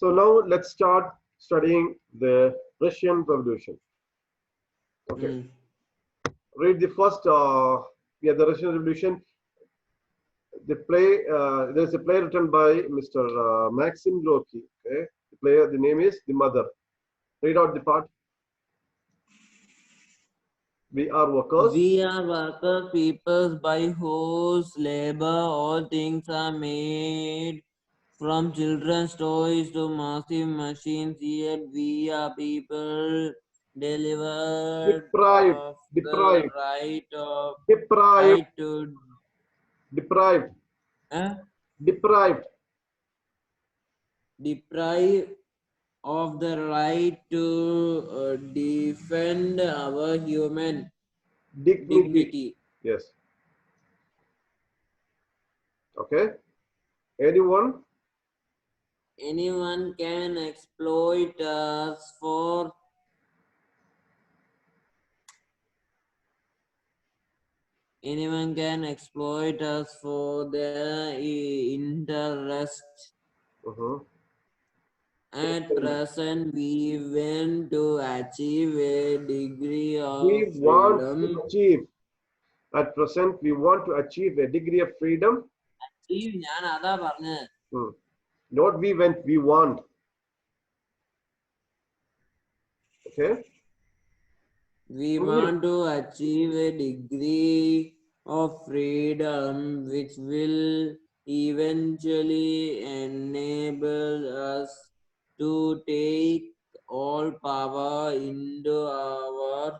So now let's start studying the Russian Revolution. Okay, read the first. The Russian Revolution. The play. There's a play written by Mr. Maxim Gorky. Okay, the play. The name is The Mother. Read out the part. We are workers. We are workers, peoples by whose labor all things are made. From children's toys to massive machines, yet we are people delivered Deprived. of the Deprived. right Deprived. to Deprived. uh, Deprived. deprive of the right to defend our human dignity. Yes. Okay. Anyone? Anyone can exploit us for their interest. At present, we want to achieve a degree of freedom. At present, we want to achieve a degree of freedom. Not we want, we want. Okay. We want to achieve a degree of freedom which will eventually enable us to take all power into our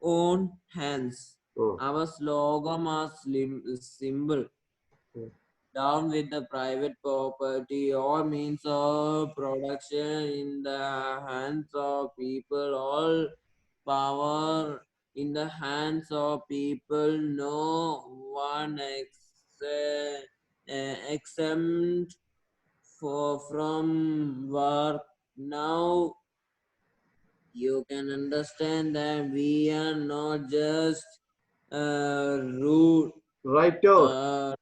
own hands. Our slogan or symbol. Down with the private property or means of production in the hands of people, all power in the hands of people, no one exempt from work. Now you can understand that we are not just rude writers.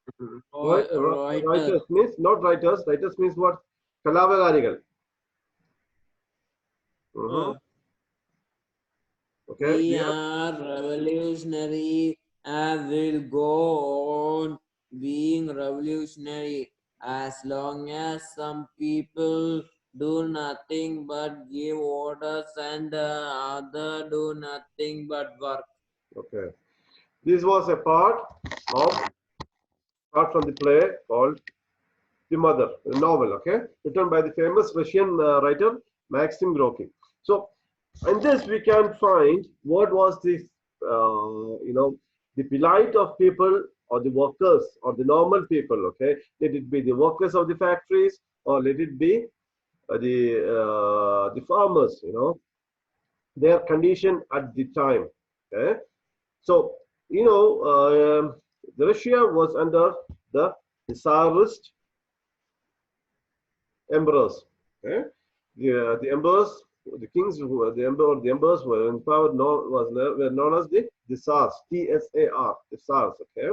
Writers means not writers. Writers means what? Kalavagarigal. Okay. We are revolutionary and will go on being revolutionary as long as some people do nothing but give orders and the other do nothing but work. Okay. This was a part from the play called The Mother, a novel, okay, written by the famous Russian writer Maxim Gorky. So, in this we can find what was this, the plight of people or the workers or the normal people, okay. Let it be the workers of the factories or let it be the farmers, their condition at the time. Okay, so the Russia was under the Tsarist emperors. Okay, the emperors, the kings who were the emperors were in power. Were known as the Tsars, Tsar, the Tsars. Okay,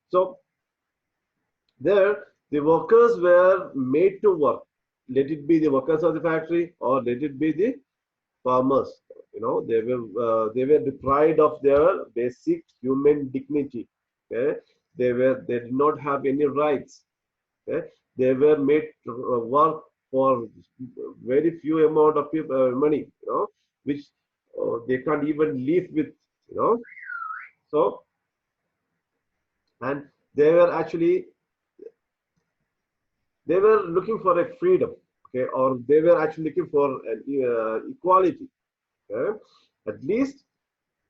so there the workers were made to work. Let it be the workers of the factory or let it be the farmers. They were deprived of their basic human dignity. Okay, they did not have any rights. Okay, they were made to work for very few amount of money, which they can't even live with, So, and they were actually looking for a freedom, okay, or they were actually looking for an equality. Okay? At least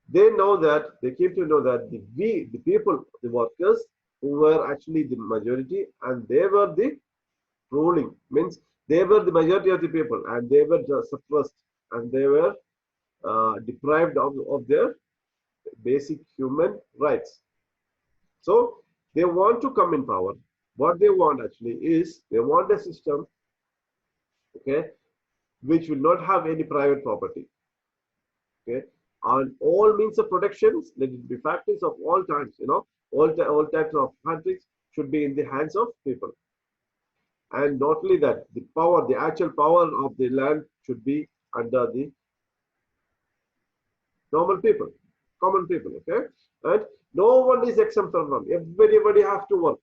they came to know that the people, the workers, who were actually the majority, and they were the ruling, means they were the majority of the people, and they were suppressed, and they were deprived of their basic human rights. So they want to come in power. What they want actually is they want a system, okay, which will not have any private property. Okay, on all means of productions, let it be factories of all types, all types of factories should be in the hands of people. And not only that, the power, the actual power of the land should be under the normal people, common people, okay? And no one is exempt from them. Everybody have to work.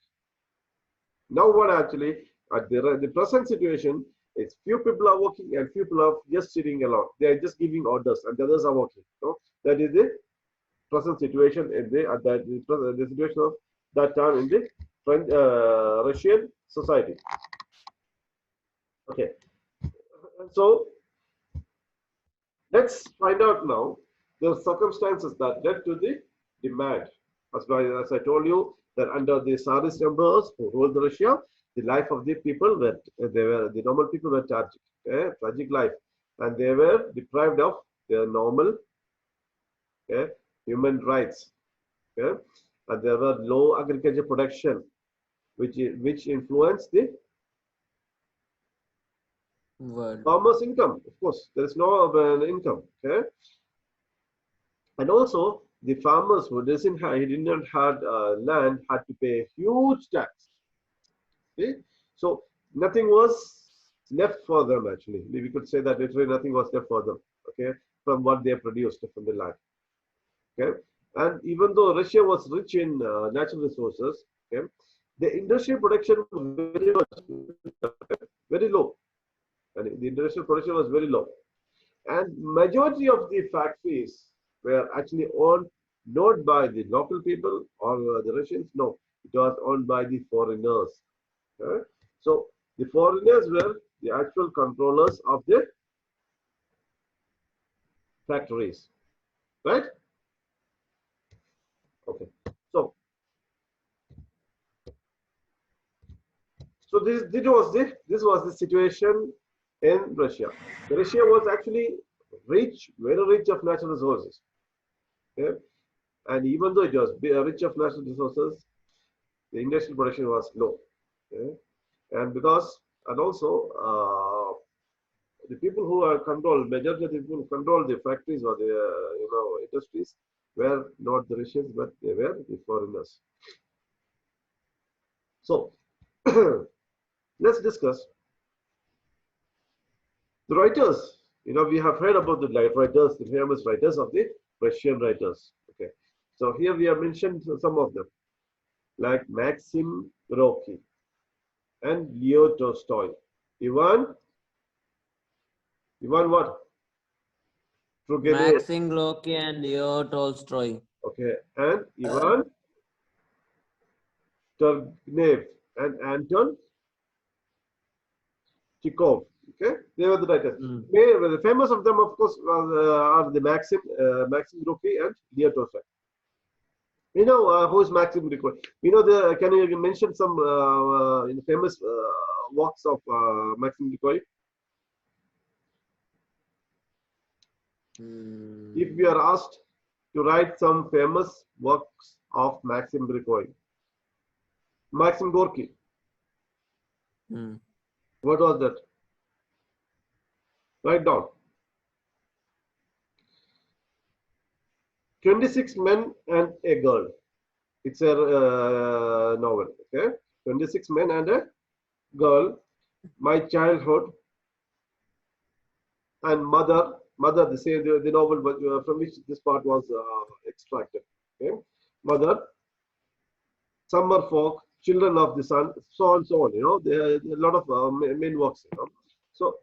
Now what actually, at the present situation, is few people are working and few people are just sitting alone. They are just giving orders and the others are working. So that is the present situation in the situation of that time in the French, Russian society. Okay, so let's find out now the circumstances that led to the demand. As I told you, that under the Tsarist emperors who ruled Russia, the life of the people the normal people were tragic, tragic life, and they were deprived of their normal human rights. And there were low agriculture production, which influenced the World. farmers' income. Of course, there is no income. And also the farmers who did not have land had to pay huge tax. Okay? So nothing was left for them actually. We could say that literally nothing was left for them. Okay, from what they produced from the land. Okay, and even though Russia was rich in natural resources, okay, the industrial production was very much, very low, and the industrial production was very low. And majority of the factories were actually owned not by the local people or the Russians. No, it was owned by the foreigners. Okay? So the foreigners were the actual controllers of the factories, right? Okay. So this was the situation in Russia. Russia was actually rich, very rich of natural resources. Okay? And even though it was rich of natural resources, the industrial production was low. Okay? And also the people who are controlled, majority of the people who control the factories or the industries were not the Russians, but they were the foreigners. So let's discuss the writers. We have heard about the writers, the famous writers of the Russian writers. Okay, so here we have mentioned some of them, like Maxim Gorky and Leo Tolstoy. Ivan what? Turgenev. Maxim Gorky and Leo Tolstoy. Okay, and Ivan Turgenev and Anton Chekhov. Okay, they were the writers. The famous of them, of course, are the Maxim Gorky and Leo Tolstoy. Who is Maxim Gorky? Can you mention some famous works of Maxim Gorky? If we are asked to write some famous works of Maxim Gorky, what was that? Write down. 26 Men and a Girl. It's a novel. Okay, 26 Men and a Girl, My Childhood, and Mother. The novel from which this part was extracted. Okay, Mother, Summer Folk, Children of the Sun, so on, so on. There are a lot of main works. So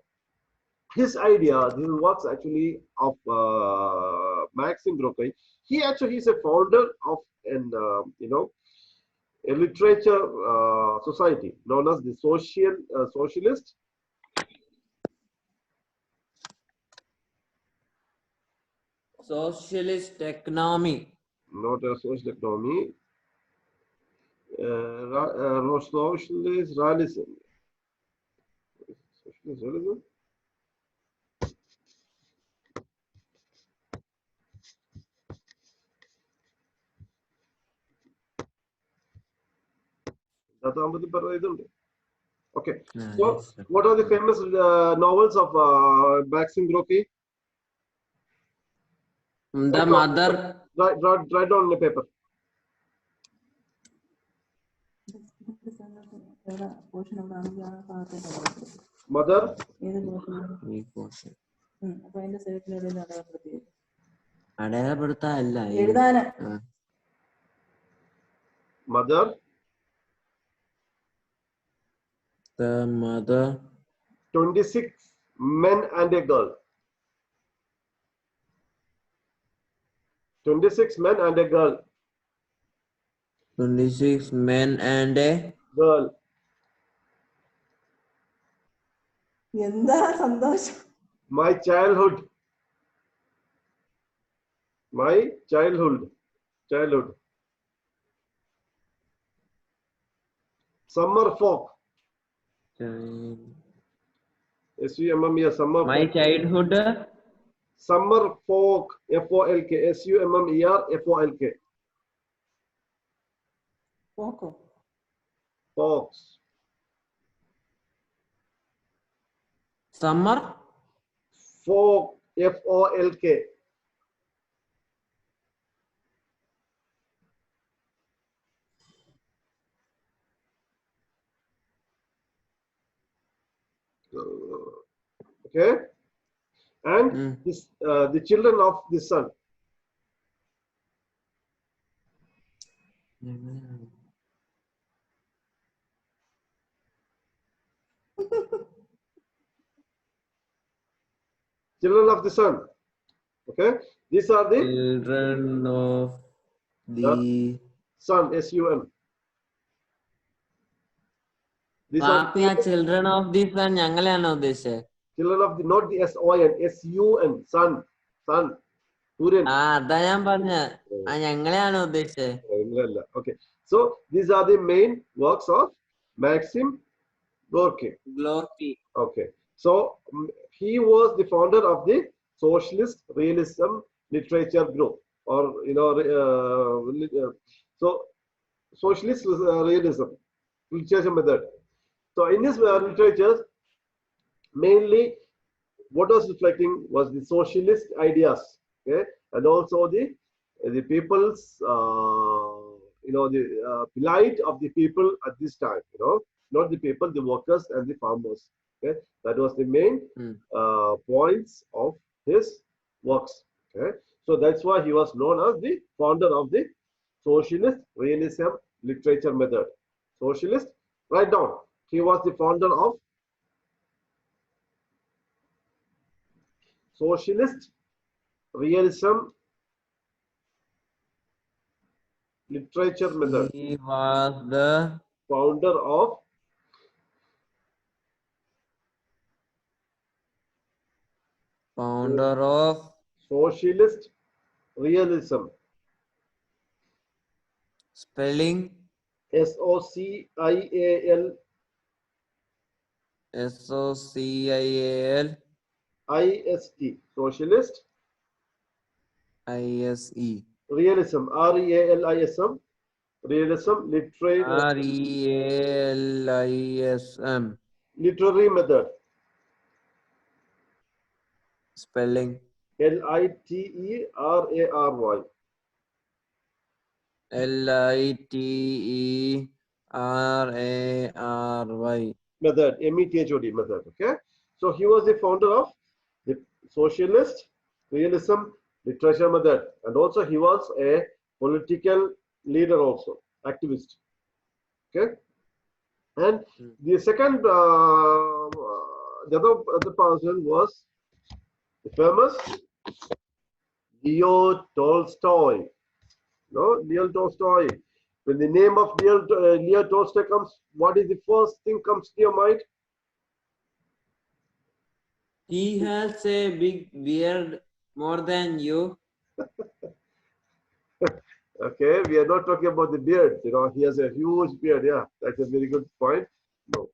his idea, this works actually of Maxim Gorky. He's a founder of an a literature society known as the Socialist Socialist economy. Not a social economy. Socialist realism. Socialist realism. Okay. So, what are the famous novels of Maxim Gorky? The Mother. Write down on the paper. Mother. Mother. The mother. 26 men and a girl. 26 men and a girl. 26 men and a Girl. My childhood. My childhood. Childhood. Summer folk. SUMMER. Summer. My childhood. Summer folk. FOLK. SUMMER. FOLK. Folks. Summer. Folk. FOLK. Okay. And this, the children of the sun. Children of the sun. Okay. These are the children of the sun. SUN. These are children of the sun. children of the, not the SON. SUN. Sun. Sun. Okay. So these are the main works of Maxim Gorky. Okay. So he was the founder of the Socialist Realism Literature Group, or so Socialist Realism literature method. So in this literature, mainly what was reflecting was the socialist ideas, okay, and also the people's the plight of the people at this time, not the people, the workers and the farmers. Okay, that was the main points of his works. Okay, so that's why he was known as the founder of the socialist realism literature method. Socialist, write down. He was the founder of socialist realism literature method. He was the founder of socialist realism. Spelling SOCIAL SOCIAL IST. Socialist ISE realism. REALISM. Realism REALISM. literary method. Spelling LITERARY. LITERARY Method. METHOD method. Okay. So he was the founder of the socialist realism literature method, and also he was a political leader, also activist. Okay. And the second, the other person was the famous Leo Tolstoy. No, Leo Tolstoy. When the name of Leo Tolstoy comes, what is the first thing comes to your mind? He has a big beard more than you. Okay, we are not talking about the beard. He has a huge beard. Yeah, that's a very good point. No,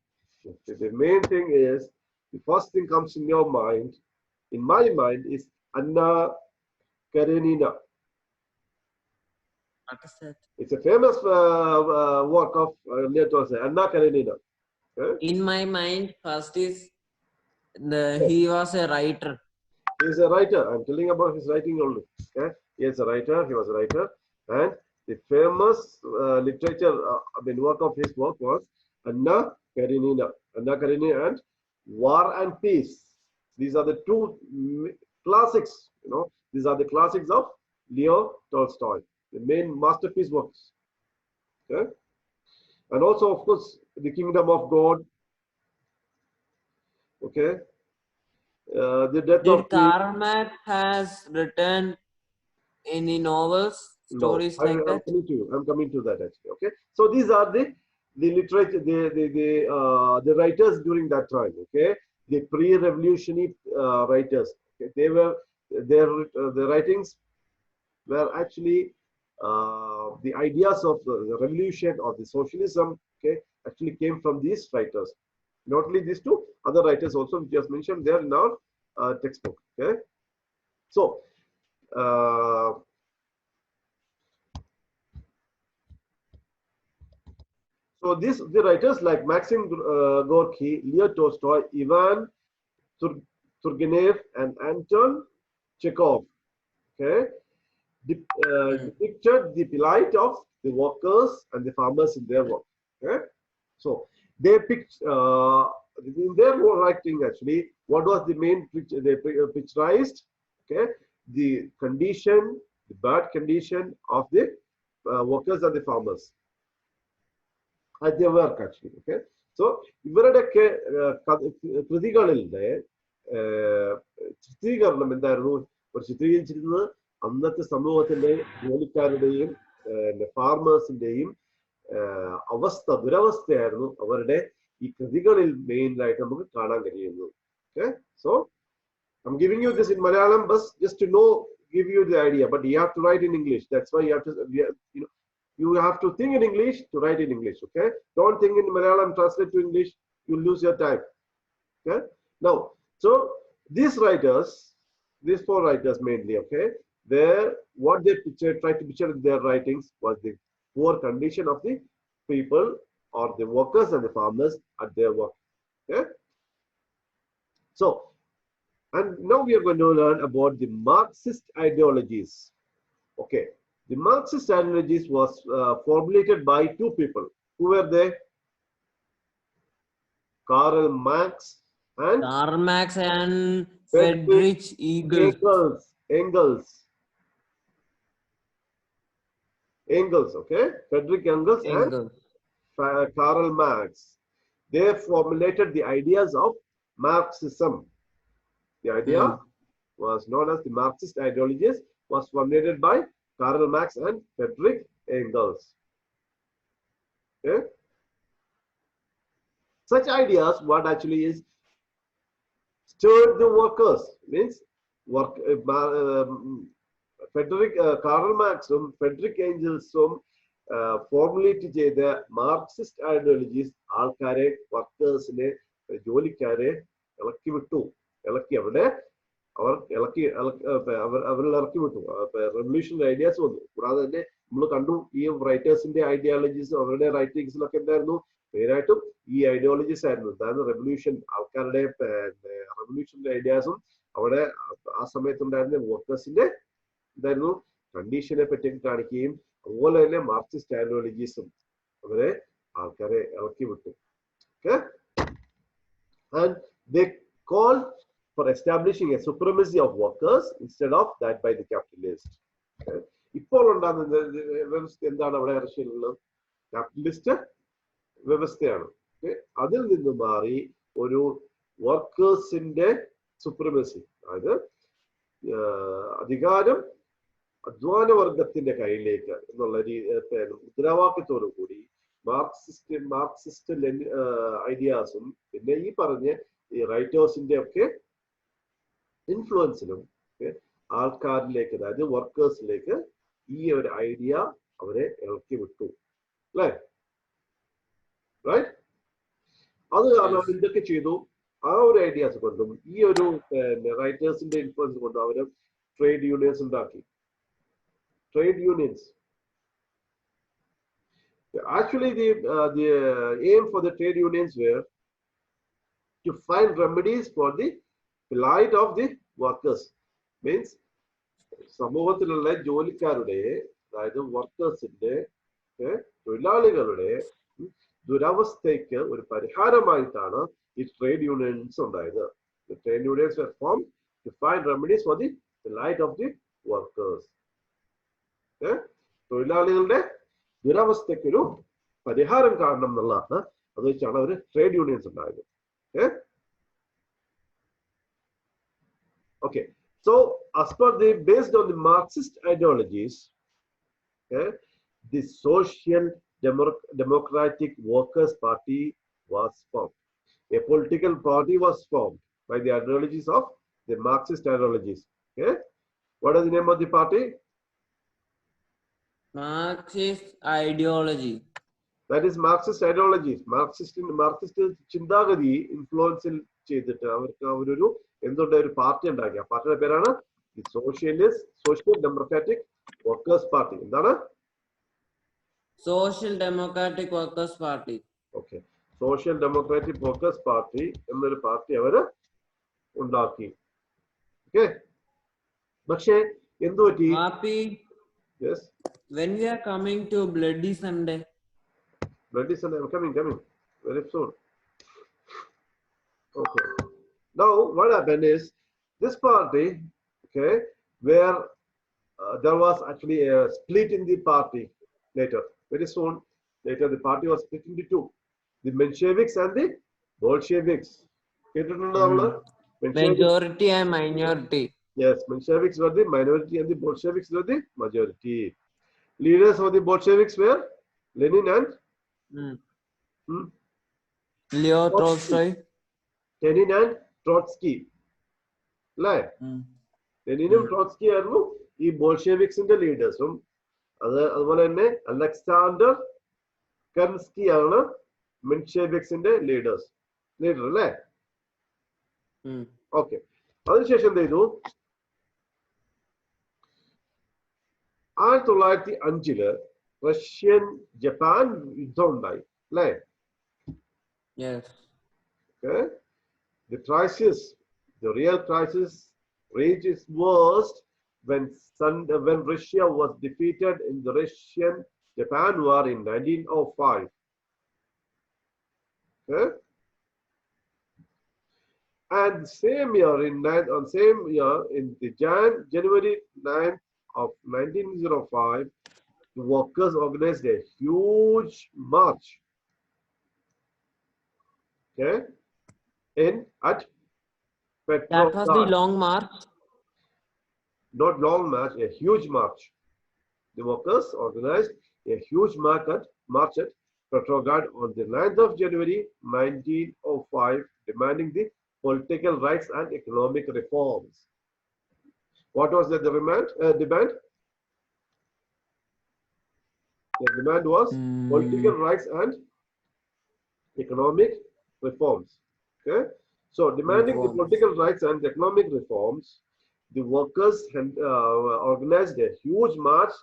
the main thing is, the first thing comes in your mind, in my mind, is Anna Karenina. What is that? It's a famous work of Leo Tolstoy, Anna Karenina. Okay? In my mind, first is he was a writer. He is a writer. I'm telling about his writing only. Okay? He is a writer. He was a writer, and the famous literature, work of his work was Anna Karenina. Anna Karenina and War and Peace. These are the two classics, these are the classics of Leo Tolstoy, the main masterpiece works. Okay? And also, of course, The Kingdom of God. Okay, The Death Did of King. Karl Marx has written any novels, No, stories like I'm that? coming to you. I'm coming to that actually. Okay, so these are the literature, the writers during that time. Okay, the pre-revolutionary writers. Okay, the writings were actually the ideas of the revolution or the socialism. Okay, actually came from these writers. Not only these two, other writers also we just mentioned there in our textbook. Okay, so. Uh, So the writers like Maxim Gorky, Leo Tolstoy, Ivan Turgenev, and Anton Chekhov, okay, Mm. depicted the plight of the workers and the farmers in their work. Okay, so they picked in their writing actually what was the main picture they picturized. Okay, the condition, the bad condition of the workers and the farmers at their work actually. Okay, so ഇവരുടെയൊക്കെ കൃതികളിലെ ചിത്രീകരണം എന്തായിരുന്നു? ഒരു ചിത്രീകരിച്ചിരുന്നത് അന്നത്തെ സമൂഹത്തിന്റെ ജോലിക്കാരുടെയും ഫാർമേഴ്സിന്റെയും ദുരവസ്ഥയായിരുന്നു അവരുടെ ഈ കൃതികളിൽ മെയിനായിട്ട് നമുക്ക് കാണാൻ കഴിയുന്നത്. Okay, so I'm giving you this in Malayalam, but just to know, give you the idea. But you have to write in English. That's why you have to, you have to think in English to write in English. Okay, don't think in Malayalam, translate to English. You'll lose your time. Okay. Now, so these writers, these four writers mainly. Okay, what they try to picture in their writings was the poor condition of the people or the workers and the farmers at their work. Okay. So, and now we are going to learn about the Marxist ideologies. Okay, the Marxist ideologies was formulated by two people. Who were they? Karl Marx and Karl Marx and Friedrich Friedrich Engels. Engels, okay? Friedrich Engels and Engels. Karl Marx. They formulated the ideas of Marxism. The idea was known as the Marxist ideologies, was formulated by Karl Marx and Friedrich Engels. Okay? Such ideas, what actually is stirred the workers, means work. Karl Marxും Friedrich Engelsും formulate ചെയ്ത Marxist ideologies ആൾക്കാരെ, വർക്കേഴ്സിനെ, ജോലിക്കാരെ ഇളക്കി അവരിൽ ഇറക്കി വിട്ടു. റെവല്യൂഷണറി ഐഡിയാസ് വന്നു. കൂടാതെ തന്നെ നമ്മൾ കണ്ടു ഈ റൈറ്റേഴ്സിന്റെ ഐഡിയോളജീസ്, അവരുടെ റൈറ്റിംഗ്സിലൊക്കെ എന്തായിരുന്നു? മെയിനായിട്ടും ഈ ഐഡിയോളജീസ് ആയിരുന്നു. അതായത് റെവല്യൂഷൻ, ആൾക്കാരുടെ റെവല്യൂഷണറി ഐഡിയാസും അവിടെ ആ സമയത്തുണ്ടായിരുന്ന വർക്കേഴ്സിന്റെ എന്തായിരുന്നു കണ്ടീഷനെ പറ്റിയൊക്കെ കാണിക്കുകയും അതുപോലെ തന്നെ മാർക്സിസ്റ്റ് ഐഡിയോളജീസും അവരെ ആൾക്കാരെ ഇളക്കി വിട്ടു. Okay? And they called for establishing a supremacy of workers instead of that by the capitalists. Okay? ഇപ്പോൾ ഉണ്ടാകുന്ന വ്യവസ്ഥ എന്താണ്? അവിടെ റഷ്യയിലുള്ളത് ക്യാപിറ്റലിസ്റ്റ് വ്യവസ്ഥയാണ്. അതിൽ നിന്ന് മാറി ഒരു വർക്കേഴ്സിന്റെ സുപ്രമസി, അതായത് അധികാരം അധ്വാന വർഗത്തിന്റെ കയ്യിലേക്ക് എന്നുള്ള മുദ്രാവാക്യത്തോടു കൂടി മാർക്സിസ്റ്റ് ഐഡിയാസും പിന്നെ ഈ പറഞ്ഞ ഈ റൈറ്റേഴ്സിന്റെ ഒക്കെ ഇൻഫ്ലുവൻസിലും ആൾക്കാരിലേക്ക്, അതായത് വർക്കേഴ്സിലേക്ക് ഈ ഒരു ഐഡിയ അവരെ ഇളക്കി വിട്ടു. അല്ലേ? റൈറ്റ്? അത് കാരണം എന്തൊക്കെ ചെയ്തു? ആ ഒരു ഐഡിയാസ് കൊണ്ടും ഈ ഒരു റൈറ്റേഴ്സിന്റെ ഇൻഫ്ലുവൻസ് കൊണ്ടും അവര് ട്രേഡ് യൂണിയൻസ് ഉണ്ടാക്കി. Trade unions. Actually, the aim for the trade unions were to find remedies for the plight of the workers. Means, സമൂഹത്തിലുള്ള ജോലിക്കാരുടെ, അതായത് വർക്കേഴ്സിന്റെ, തൊഴിലാളികളുടെ ദുരവസ്ഥയ്ക്ക് ഒരു പരിഹാരമായിട്ടാണ് ഈ ട്രേഡ് യൂണിയൻസ് ഉണ്ടായത്. The trade unions were formed to find remedies for the plight of the workers. തൊഴിലാളികളുടെ ദുരവസ്ഥയ്ക്കൊരു പരിഹാരം കാണണം എന്നുള്ളതാണ്. അത് വെച്ചാണ് അവർ ട്രേഡ് യൂണിയൻസ് ഉണ്ടായത്. Okay, so as per based on the Marxist ideologies, the Social Democratic Workers Party was formed. A political party was formed by the ideologies of the Marxist ideologies. Okay, what is the name of the party? Marxist ideology. That is Marxist ideologies. Marxist ചിന്താഗതി ഇൻഫ്ലുവൻസിൽ ചെയ്തിട്ട് അവരൊരു എന്തുണ്ടായ ഒരു party ഉണ്ടാക്കി. ആ പാർട്ടിയുടെ പേരാണ് the social democratic workers party. എന്താണ്? Social Democratic Workers Party. Okay, social democratic workers party എന്നൊരു പാർട്ടി അവര് ഉണ്ടാക്കി. ഓക്കെ, പക്ഷേ എന്തു പറ്റി? Yes. When we are coming to Bloody Sunday. Bloody Sunday, I'm coming very soon. Okay. Now what happened is this party, okay, where there was actually a split in the party later. Very soon later the party was split into two, the Mensheviks and the Bolsheviks. Majority and minority. Yes, Mensheviks were the minority and the Bolsheviks were the majority. Leaders of the Bolsheviks were Lenin and Leo Tolstoy. Lenin and Trotsky. ലെനിനും Trotsky ആയിരുന്നു ഈ ബോൾഷെവിക്സിന്റെ ലീഡേഴ്സും. അതുപോലെ തന്നെ Alexander കെർൻസ്കി ആണ് മെൻഷെവിക്സിന്റെ leader അല്ലേ? Okay, അതിനുശേഷം എന്ത് ചെയ്തു? 1905 റഷ്യൻ ജപ്പാൻ യുദ്ധം ഉണ്ടായി അല്ലേ? The real crisis reached its worst when Russia was defeated in the Russian-Japan War in 1905. Okay? And same year in the January 9th of 1905, the workers organized a huge march. Okay? At That was the long march. Not long march, a huge march. The workers organized a huge march at Petrograd on the 9th of January 1905, demanding the political rights and economic reforms. What was the demand? The demand was political rights and economic reforms. Okay, so demanding the political rights and economic reforms, the workers organized a huge march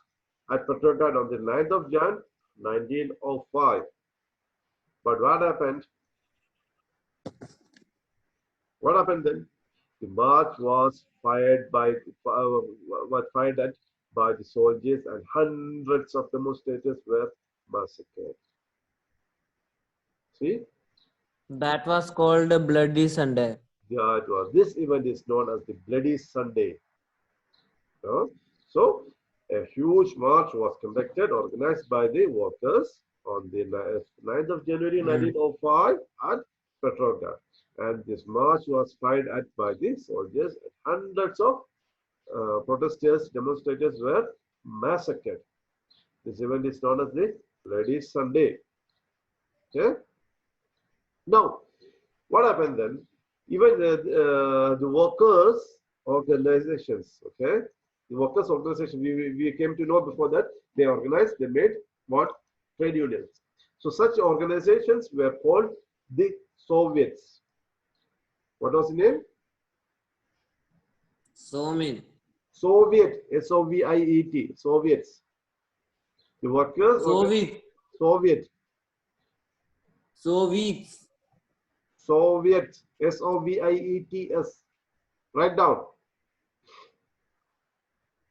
at Petrograd on the 9th of January 1905. But what happened? What happened then? The march was fired at by the soldiers, and hundreds of demonstrators were massacred. See? That was called a Bloody Sunday. Yeah, it was. This event is known as the Bloody Sunday. So, a huge march was conducted, organized by the workers on the 9th of January 1905 at Petrograd. And this march was fired at by the soldiers, and hundreds of protesters, demonstrators were massacred. This event is known as the Bloody Sunday. Okay? Now, what happened then? Even the workers organizations, okay? The workers organization, we came to know before that, they organized, they made what? Trade unions. So such organizations were called the Soviets. What was the name? Soviet. S-O-V-I-E-T, Soviets. The workers. Soviet. S-O-V-I-E-T-S. Write down.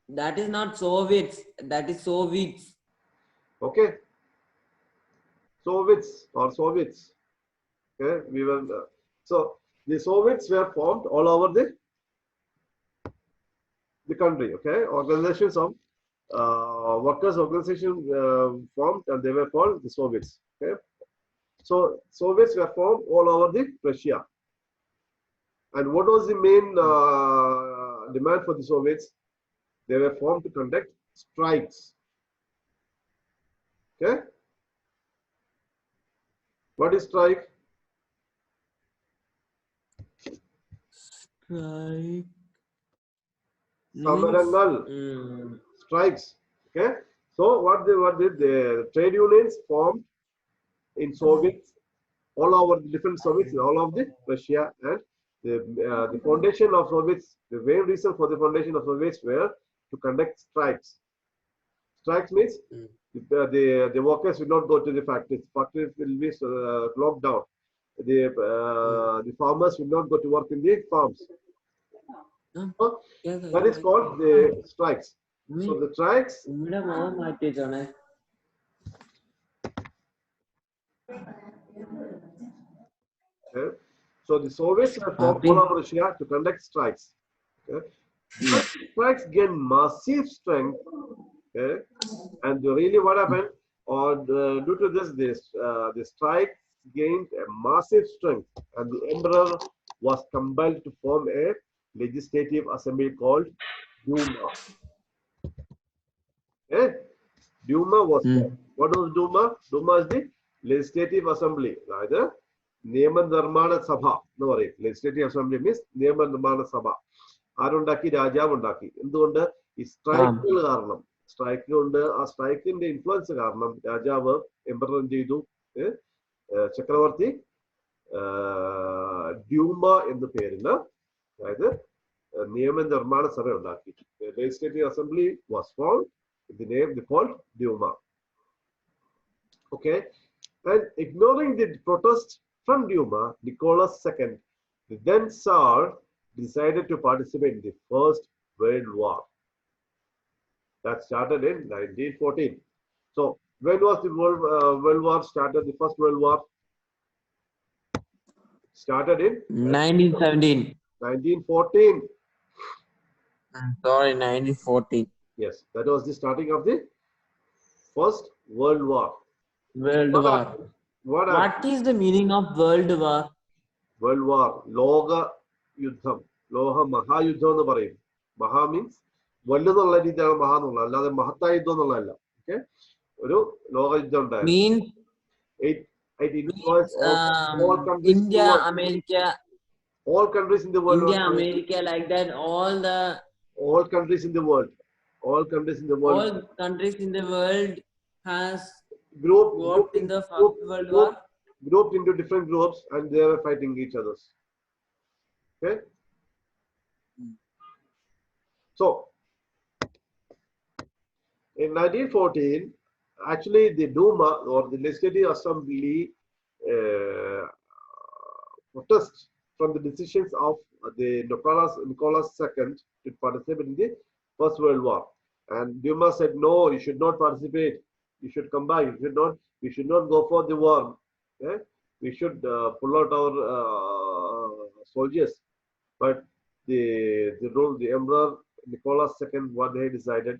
That is not Soviets. That is Soviets. Okay. Soviets or Soviets. Okay, we were so the Soviets were formed all over the country. Okay, organizations of workers' organization formed, and they were called the Soviets. Okay, so Soviets were formed all over the Russia. And what was the main demand for the Soviets? They were formed to conduct strikes. Okay, what is strike? Strike. Samarangal, strikes. Okay, so what did the trade unions formed in Soviets all over the different Soviets in all of the Russia, and the foundation of Soviets, the main reason for the foundation of Soviets were to conduct strikes. Strikes means the workers will not go to the factories. Factories will be locked down. The farmers will not go to work in the farms. So that is called the strikes. So the strikes. Okay, so the Soviets were formed all over Russia to conduct strikes. Okay. Strikes gained massive strength. Okay, and really what happened? Or due to this, the strikes gained a massive strength, and the emperor was compelled to form a legislative assembly called Duma. Okay, Duma was formed. What was Duma? Duma is the legislative assembly. അതായത് നിയമനിർമ്മാണ സഭ എന്ന് പറയും. Legislative assembly means നിയമനിർമ്മാണ സഭ. ആരുണ്ടാക്കി? രാജാവ് ഉണ്ടാക്കി. എന്തുകൊണ്ട്? ഈ സ്ട്രൈക്കുകൾ കാരണം. സ്ട്രൈക്ക് കൊണ്ട് ആ സ്ട്രൈക്കിന്റെ ഇൻഫ്ലുവൻസ് കാരണം രാജാവ് എംപറർ എന്ത് ചെയ്തു? ചക്രവർത്തി ഡ്യൂമ എന്ന പേരിന്, അതായത് നിയമനിർമ്മാണ സഭ ഉണ്ടാക്കി. Legislative assembly was formed. The name they called Duma. Okay, and ignoring the protest from Duma, Nicholas II, the then Tsar, decided to participate in the First World War. That started in 1914. So, when was the World War started? The First World War started in 1917. 1914. Sorry, 1914. Yes, that was the starting of the First World War. World War. What is the meaning of World War? World War, Loga Yuddham. Loha Mahayuddham എന്ന് പറയും. Maha means വലുതുള്ള രീതിയാണ് മഹാ എന്നുള്ള, അല്ലാതെ മഹത്തായ യുദ്ധം എന്നുള്ളതല്ല. Okay, ഒരു ലോക യുദ്ധം ഉണ്ടായിരുന്നു. Means it influenced all countries. India, America. All countries in the world. India, America, like that. All countries in the world. All countries in the world. All countries in the world has grouped in the First World War. Grouped into different groups, and they were fighting each other. Okay. So, in 1914, actually the Duma or the Legislative Assembly protest from the decisions of the Nicholas II to participate in the First World War. And Duma said, no, you should not participate. You should come back. We should not go for the war. Okay? We should pull out our soldiers. But the Emperor Nicholas II, what he decided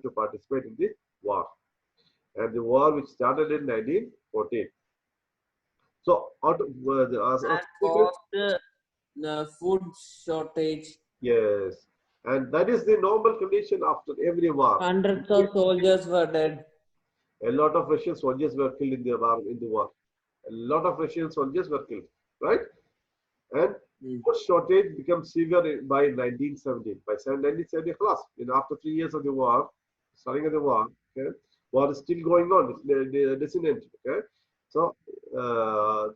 to participate in the war. And the war which started in 1914. So, out of the food shortage. Yes. And that is the normal condition after every war. Hundreds of soldiers were dead. A lot of Russian soldiers were killed in the war. A lot of Russian soldiers were killed, right? And food shortage became severe by 1917. By 1970, after 3 years of the war, starting of the war, okay, war is still going on. It doesn't end. Okay, so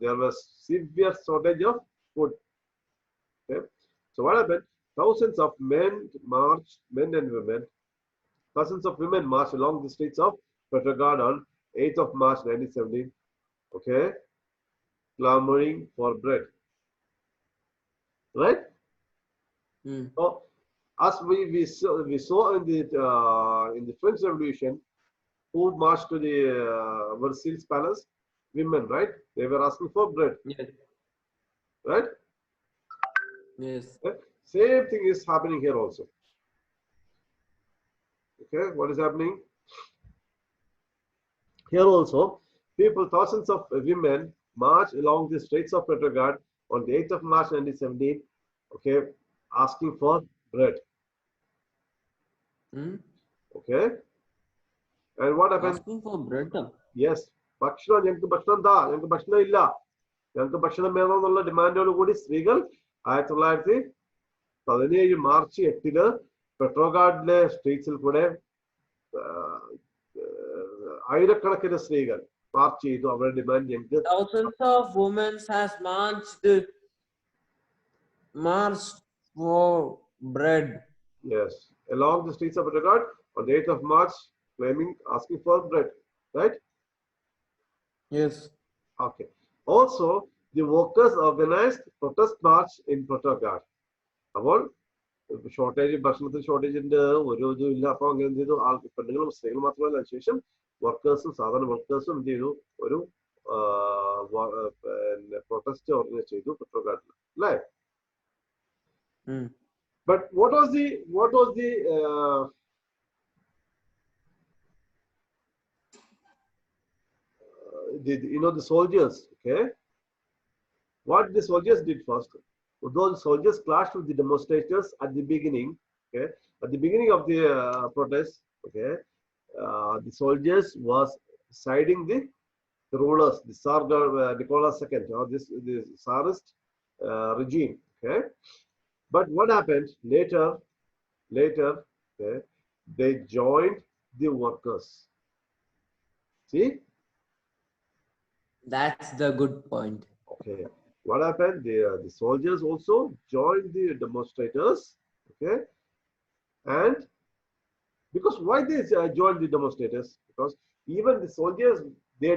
there was severe shortage of food. Okay, so what happened? Thousands of men and women. Thousands of women marched along the streets of Petrograd on 8th of March 1917. Okay, clamoring for bread. Right? So, as we saw in the French Revolution, who marched to the Versailles Palace? women, right? They were asking for bread, Yes. right? Yes. Okay? Same thing is happening here also. Okay, what is happening? Here also, people, thousands of women march along the streets of Petrograd on the 8th of March 1917, okay, asking for bread. Hmm? Okay, and what happened? Asking for bread. Yes, ഭക്ഷണം ഞങ്ങൾക്ക് ഭക്ഷണം താ, ഞങ്ങൾക്ക് ഭക്ഷണം ഇല്ല, ഞങ്ങൾക്ക് ഭക്ഷണം വേണമെന്നുള്ള ഡിമാൻഡോട് കൂടി സ്ത്രീകൾ 1917 മാർച്ച് 8 പെട്രോഗാഡിലെ സ്ട്രീറ്റ്സിൽ കൂടെ ആയിരക്കണക്കിന് സ്ത്രീകൾ മാർച്ച് ചെയ്തു. അവരുടെ ഡിമാൻഡ് ഞങ്ങൾക്ക്. Thousands of women has marched for bread. Yes, along the streets of Petrograd on the 8th of March, claiming, asking for bread, right? Yes. Okay. Also, the workers organized protest march in Petrograd. അപ്പോൾ shortage, ഭക്ഷണത്തിന് shortage ഉണ്ട്, ഒരു ഇതും ഇല്ല. അപ്പൊ അങ്ങനെ എന്ത് ചെയ്തു? പെണ്ണുങ്ങളും സ്ത്രീകളും മാത്രമല്ല, അതിനുശേഷം വർക്കേഴ്സും സാധാരണ വർക്കേഴ്സും എന്ത് ചെയ്തു? ഒരു പിന്നെ പ്രൊട്ടസ്റ്റ് ഓർഗനൈസ് ചെയ്തു പെട്രോഗാഡിൽ, അല്ലേ? But what was the the soldiers, okay? What the soldiers did first? Those soldiers clashed with the demonstrators at the beginning, okay? At the beginning of the protest, okay? The soldiers was siding the rulers, the Tsar Nicholas II, or the Tsarist regime, okay? But what happened later, okay, they joined the workers. See? That's the good point. Okay. What happened? The soldiers also joined the demonstrators, okay? And because why they joined the demonstrators? Because even the soldiers, they,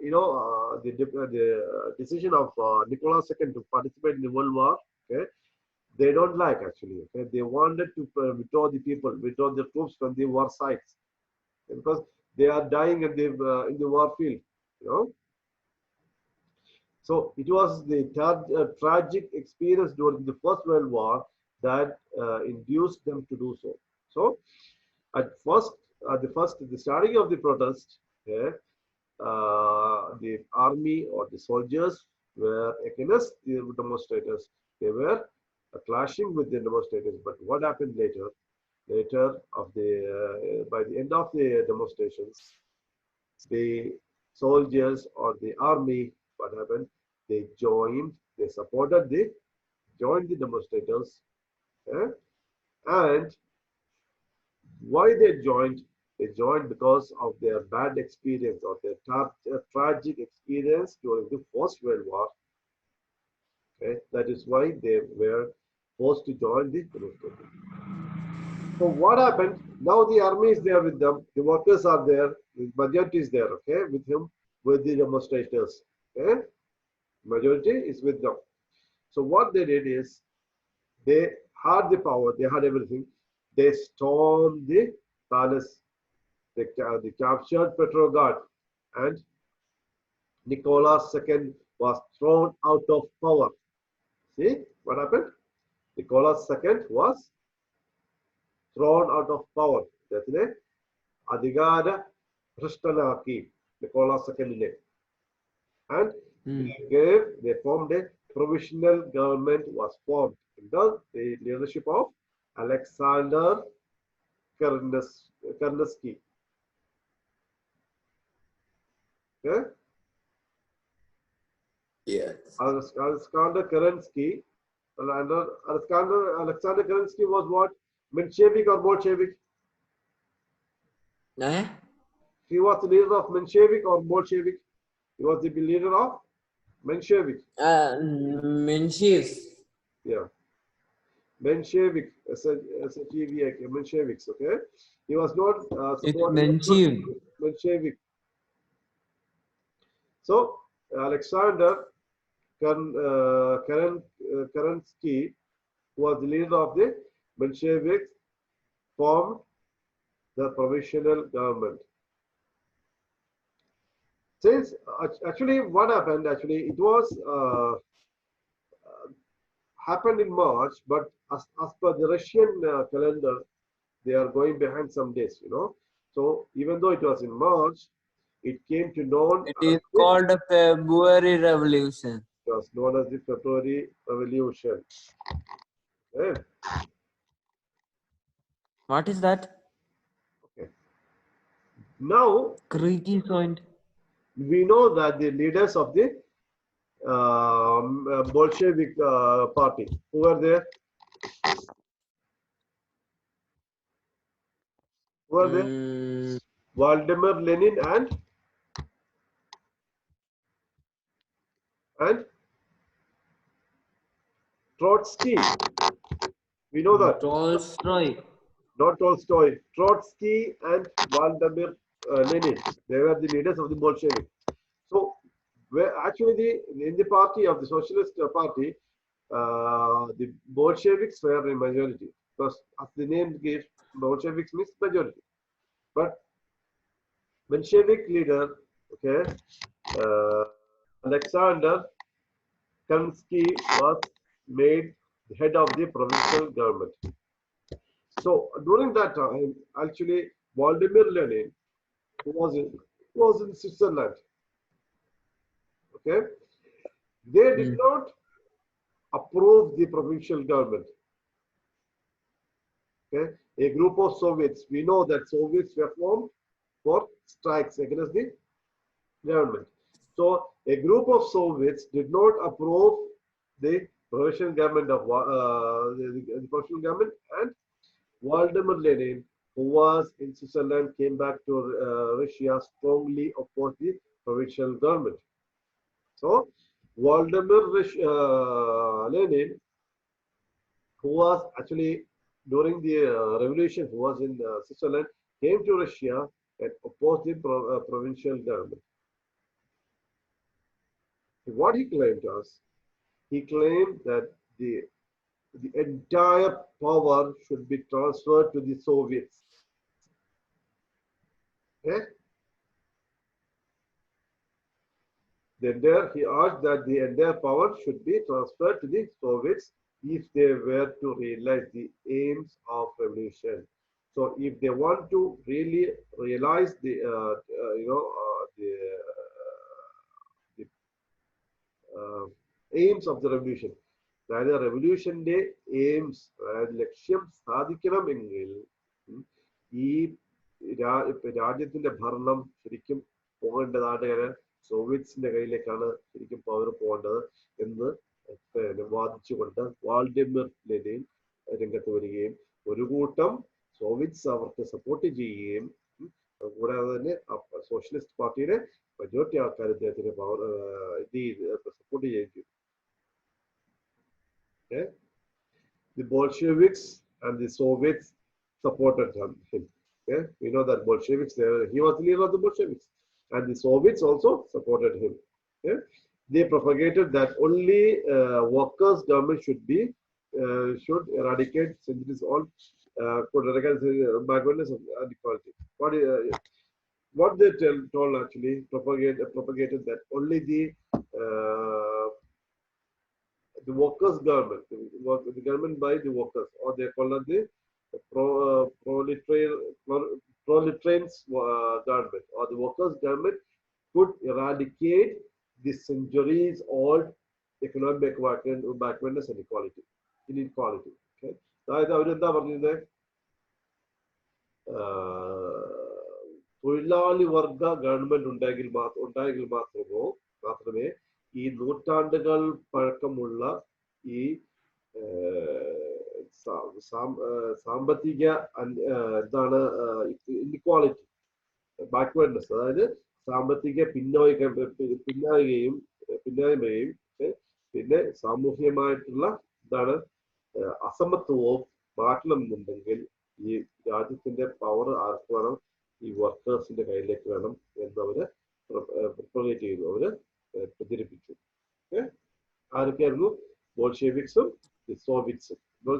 the decision of Nicholas II to participate in the World War, okay? They don't like, actually, okay? They wanted to withdraw the people, withdraw the troops from the war sites, because they are dying in the war field, you know. So it was the tragic experience during the First World War that induced them to do so. So at first, the starting of the protest, okay, the army or the soldiers were against the demonstrators. They were clashing with the demonstrators. But what happened later? Later, by the end of the demonstrations, the soldiers or the army, what happened? They joined the demonstrators, eh? And why they joined? They joined because of their bad experience or their tragic experience during the First World War. Okay, that is why they were forced to join the demonstrators. So what happened? Now the army is there with them, the workers are there, the majority is there, okay, with the demonstrators. Okay, majority is with them. So what they did is, they had the power, they had everything. They stormed the palace. They captured Petrograd, and Nicholas II was thrown out of power. See what happened? Nicholas II was thrown out of power. അദ്ദേഹത്തിനെ അധികാര ഭ്രഷ്ടനാക്കി Nicholas II. And they formed a provisional government was formed under the leadership of Alexander Kerensky. Okay? Yes. Alexander Kerensky. Alexander Kerensky was what? Menshevik or Bolshevik? He was the leader of Menshevik or Bolshevik? He was the leader of Menshevik. Menshevik. Yeah. Menshevik, S-H-E-V-I-K, Mensheviks, okay? He was not Menshevik. So, Alexander Kerensky, who was the leader of the Mensheviks, formed the provisional government. Since actually what happened, actually it was happened in March, but as per the Russian calendar, they are going behind some days, you know. So even though it was in March, it came to known It as is the, it called a February Revolution. was known as the February Revolution. Okay. What is that? Okay. Now Creaky sound. we know that the leaders of the Bolshevik party, who were there, who were there, Mm, Vladimir Lenin and Trotsky. We know that. Tolstoy. Not Tolstoy, Trotsky and Vladimir Lenin. They were the leaders of the Bolshevik. So, where actually in the party of the Socialist Party, the Bolsheviks were a majority because, as the name gives, Bolsheviks means majority. But Bolshevik leader, okay, uh, Alexander Kansky was made the head of the provincial government. So during that time, actually, Vladimir Lenin was in Switzerland. Okay, they did Mm. not approve the provincial government. Okay, a group of Soviets. We know that Soviets were formed for strikes against the government. So a group of Soviets did not approve the provincial government of the provincial government, and Vladimir Lenin, who was in Switzerland, came back to Russia, strongly opposed the provincial government. So Vladimir Lenin, who was actually during the revolution, who was in Switzerland, came to Russia and opposed the provincial government. What he claimed was, he claimed that the entire power should be transferred to the Soviets. Okay? Then there he urged that the entire power should be transferred to the Soviets if they were to realize the aims of revolution. So if they want to really realize the the aims of the revolution, അതായത് റെവല്യൂഷന്റെ AIIMS, അതായത് ലക്ഷ്യം സാധിക്കണമെങ്കിൽ ഈ രാജ്യത്തിന്റെ ഭരണം ശരിക്കും പോകേണ്ടതാണ് സോവിയറ്റ്സിന്റെ കയ്യിലേക്കാണ് ശരിക്കും power പോകേണ്ടത് എന്ന് വാദിച്ചുകൊണ്ട് വാൾഡിമിർ ലെനിൻ രംഗത്ത് വരികയും ഒരു കൂട്ടം സോവിയറ്റ്സ് അവർക്ക് സപ്പോർട്ട് ചെയ്യുകയും കൂടാതെ തന്നെ സോഷ്യലിസ്റ്റ് പാർട്ടിയുടെ മെജോറിറ്റി ആൾക്കാർ ഇദ്ദേഹത്തിന് പവർ സപ്പോർട്ട് ചെയ്യുകയും ചെയ്തു. Okay? The Bolsheviks and the Soviets supported him. Okay? We know that Bolsheviks, he was the leader of the Bolsheviks, and the Soviets also supported him. Okay? They propagated that only workers' government should eradicate centuries old could eradicate backwardness and equality. What they told actually propagated that only the workers' government, the government by the workers, or they call it the proletarians government, or the workers' government could eradicate the centuries-old economic backwardness and inequality. Okay? അതായത് അവരെന്താ പറഞ്ഞത്, തൊഴിലാളി വർഗ government ഉണ്ടായെങ്കിൽ മാത്രമേ ഈ നൂറ്റാണ്ടുകൾ പഴക്കമുള്ള ഈ സാമ്പത്തിക എന്താണ് ഇൻഇക്വാളിറ്റി, ബാക്ക്വേർഡ്നെസ്, അതായത് സാമ്പത്തിക പിന്നായ്മയും പിന്നെ സാമൂഹികമായിട്ടുള്ള എന്താണ് അസമത്വവും മാറ്റണമെന്നുണ്ടെങ്കിൽ ഈ രാജ്യത്തിന്റെ പവർ ആർക്ക് വേണം, ഈ വർക്കേഴ്സിന്റെ കയ്യിലേക്ക് വേണം എന്നവര് പ്രൊപ്പഗേറ്റ് ചെയ്തു, അവര് പ്രചരിപ്പിച്ചു. ആരൊക്കെയായിരുന്നു? ബോൾഷെവിക്സും സോവിയറ്റ്സും.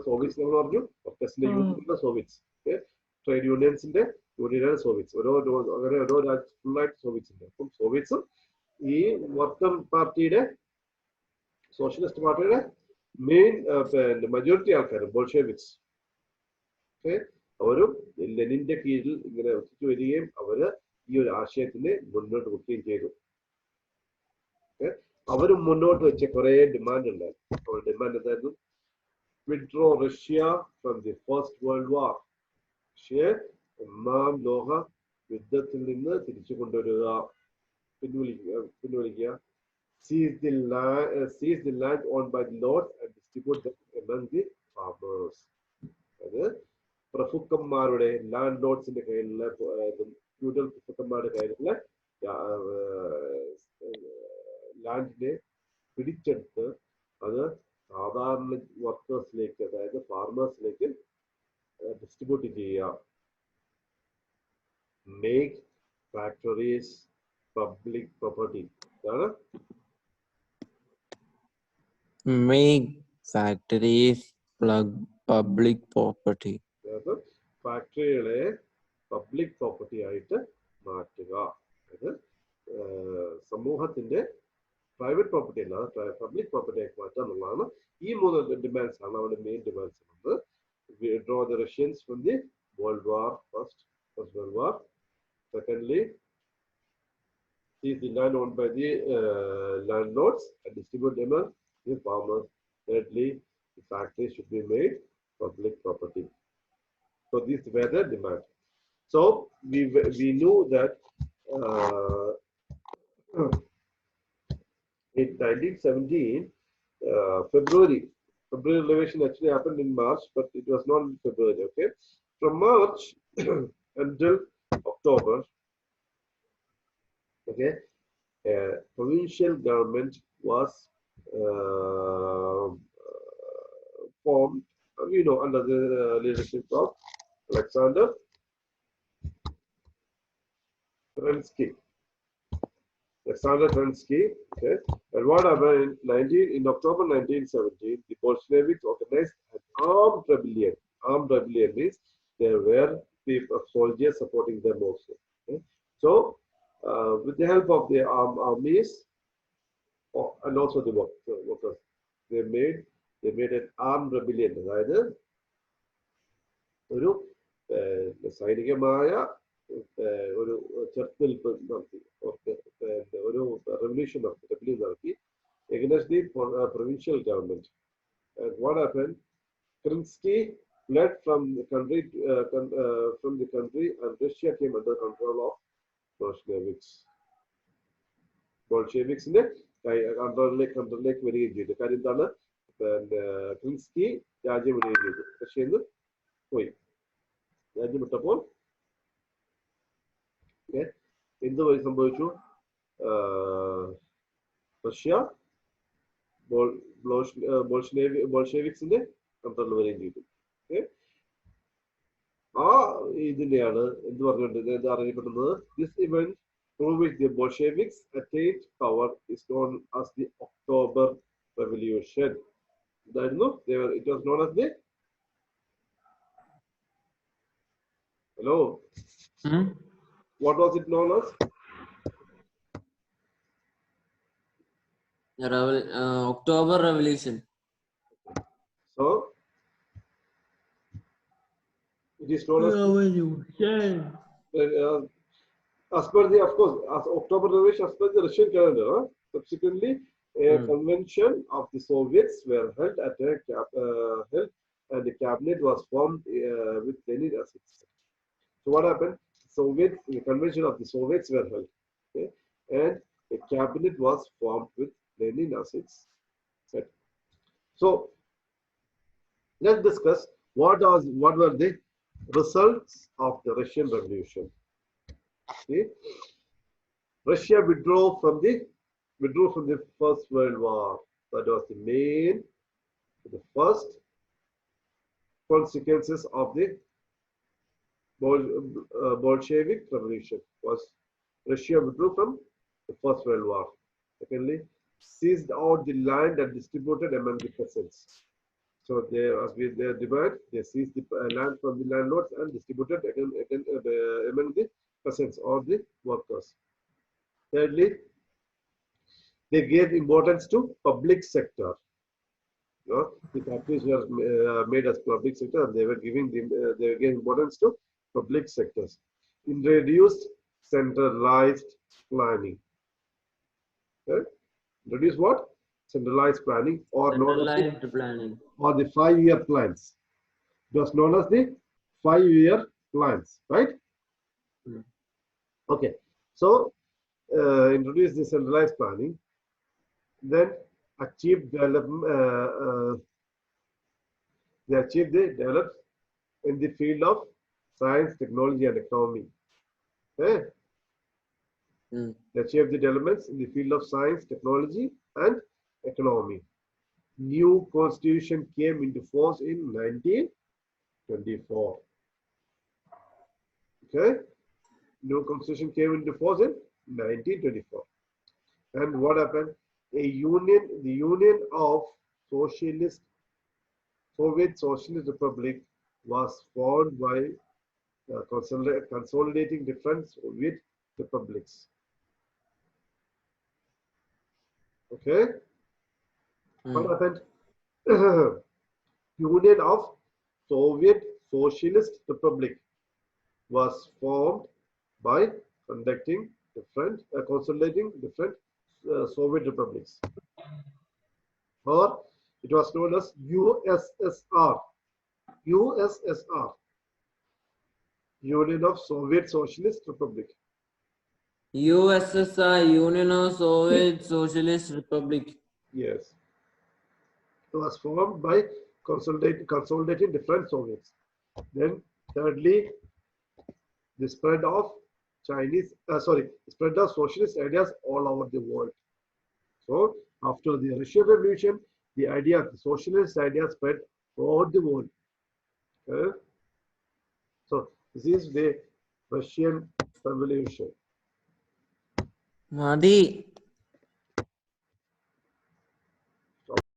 സോവിയറ്റ്സ് നമ്മൾ പറഞ്ഞു വർക്കേഴ്സിന്റെ യൂണിയനുള്ള സോവിയറ്റ്സ്, ട്രേഡ് യൂണിയൻസിന്റെ യൂണിയനാണ് സോവിയറ്റ്സ്. ഓരോ രാജ്യം ഫുള്ളായിട്ട് സോവിയറ്റ്സ് ഉണ്ട്. അപ്പം സോവിയറ്റ്സും ഈ വർക്കർ പാർട്ടിയുടെ സോഷ്യലിസ്റ്റ് പാർട്ടിയുടെ മെയിൻ മജോറിറ്റി ആൾക്കാരും ബോൾഷെവിക്സ് അവരും ലെനിന്റെ കീഴിൽ ഇങ്ങനെ ഒത്തിച്ചു വരികയും അവര് ഈ ഒരു ആശയത്തിന് മുന്നോട്ട് വെക്കുകയും ചെയ്തു. അവരും മുന്നോട്ട് വെച്ച കുറെ ഡിമാൻഡ് ഉണ്ടായിരുന്നു. അവരുടെ ഡിമാൻഡ് എന്തായിരുന്നു? Withdraw Russia from the first world war. റഷ്യയെ ഒന്നാം ലോക യുദ്ധത്തിൽ നിന്ന് തിരിച്ചു കൊണ്ടുവരിക, പിൻവലിക്കുക. Seize the land owned by the lords and distribute them among the farmers. അത് പ്രഭുക്കന്മാരുടെ ലാൻഡ് ലോഡ്സിന്റെ കയ്യിലുള്ള ഫ്യൂഡൽ പ്രഭുക്കന്മാരുടെ കയ്യിലുള്ള ലാൻഡിനെ പിടിച്ചെടുത്ത് അത് സാധാരണ വർക്കേഴ്സിലേക്ക്, അതായത് ഫാർമേഴ്സിലേക്ക് ഡിസ്ട്രിബ്യൂട്ട് ചെയ്യുക. Make factories public property. ഇതാണ് make factories public property. ഫാക്ടറികളെ പബ്ലിക് പ്രോപ്പർട്ടി ആയിട്ട് മാറ്റുക. അതായത് സമൂഹത്തിന്റെ പ്രൈവറ്റ് പ്രോപ്പർട്ടി അല്ലാതെ പബ്ലിക് പ്രോപ്പർട്ടി ആയിട്ട് മാറ്റുക എന്നുള്ളതാണ്. ഈ മൂന്ന് ഡിമാൻഡ്സ് ആണ് അവരുടെ മെയിൻ ഡിമാൻഡ്സ് ഉള്ളത്. Withdraw the Russians from the World War, first World War. Secondly, seize the land owned by the landlords and distribute them among the farmers. Thirdly, the factories should be made public property. So these were the demands. So we knew that in 1917, February revolution actually happened in March, but it was not in February. Okay, from March until October, okay, provincial government was formed, under the leadership of Alexander Kerensky. Okay, and what happened in October 1917, the Bolsheviks organized an armed rebellion. Armed rebellion means there were soldiers supporting them also. Okay? So, with the help of the armies and also the workers, they made an armed rebellion. അതായത് ഒരു സൈനികമായ ഒരു ചെറുത്തുനിൽപ്പ് നടത്തി, ഒരു revolution നടത്തി against the provincial government. And what happened? Kerensky fled from the country, and Russia came under control of Bolsheviks. Bolsheviksന്റെ കൺട്രോളിലേക്ക് വരികയും ചെയ്തു. കാര്യം എന്താണ്? ക്രിൻസ്കി രാജ്യം വിടുകയും ചെയ്തു. റഷ്യയിൽ നിന്ന് പോയി. രാജ്യം വിട്ടപ്പോൾ എന്ത് സംഭവിച്ചു? റഷ്യ ബോൾഷെവിക്സിന്റെ കൺട്രോളിൽ വരികയും ചെയ്തു. ആ ഇതിനെയാണ് എന്ത് പറഞ്ഞുകൊണ്ട് അറിയപ്പെടുന്നത്? This event through which the Bolsheviks attained power is known as the October Revolution. It was known as the Hello. What was it known as? October Revolution. So it is known as as per the, of course, as October Revolution as per the Russian calendar. Subsequently, a convention of the Soviets were held at and the cabinet was formed with Lenin as its. So what happened? The convention of the Soviets were held, okay, and a cabinet was formed with Lenin as its head. So let's discuss what were the results of the Russian Revolution. See, Russia withdrew from the First World War. That was the first consequences of the Bolshevik Revolution. Was Russia withdrew from the First World War. Secondly, seized out the land and distributed among the peasants. So they, as we they divide, they seize the land from the landlords and distributed again among the peasants or the workers. Thirdly, they gave importance to public sector. You know, the factories were made as public sector, and they were giving they were giving importance to public sectors. Introduced centralized planning. Okay? Introduced what? Centralized planning, or known as the Centralized planning. 5-year plans. It was known as the 5-year plans, right? Hmm. Okay. So introduce the centralized planning, then achieve development. They achieve the develop in the field of science, technology, and economy. Okay? Hmm. They achieve the developments in the field of science, technology, and economy. New constitution came into force in 1924. Okay? New constitution came into force in 1924. And what happened? The Union of Socialist Soviet Socialist Republic was formed by consolidating different Soviet republics. Okay, what Hmm. happened? Union of Soviet Socialist Republic was formed by consolidating different Soviet republics, or it was known as USSR. USSR, Union of Soviet Socialist Republic. USSR, Union of Soviet Socialist Republic. Yes, it was formed by consolidating different Soviets. Then, thirdly, the spread of socialist ideas all over the world. So, after the Russian Revolution, the idea of the socialist idea spread throughout the world. Okay? So, this is the Russian Revolution. Madi.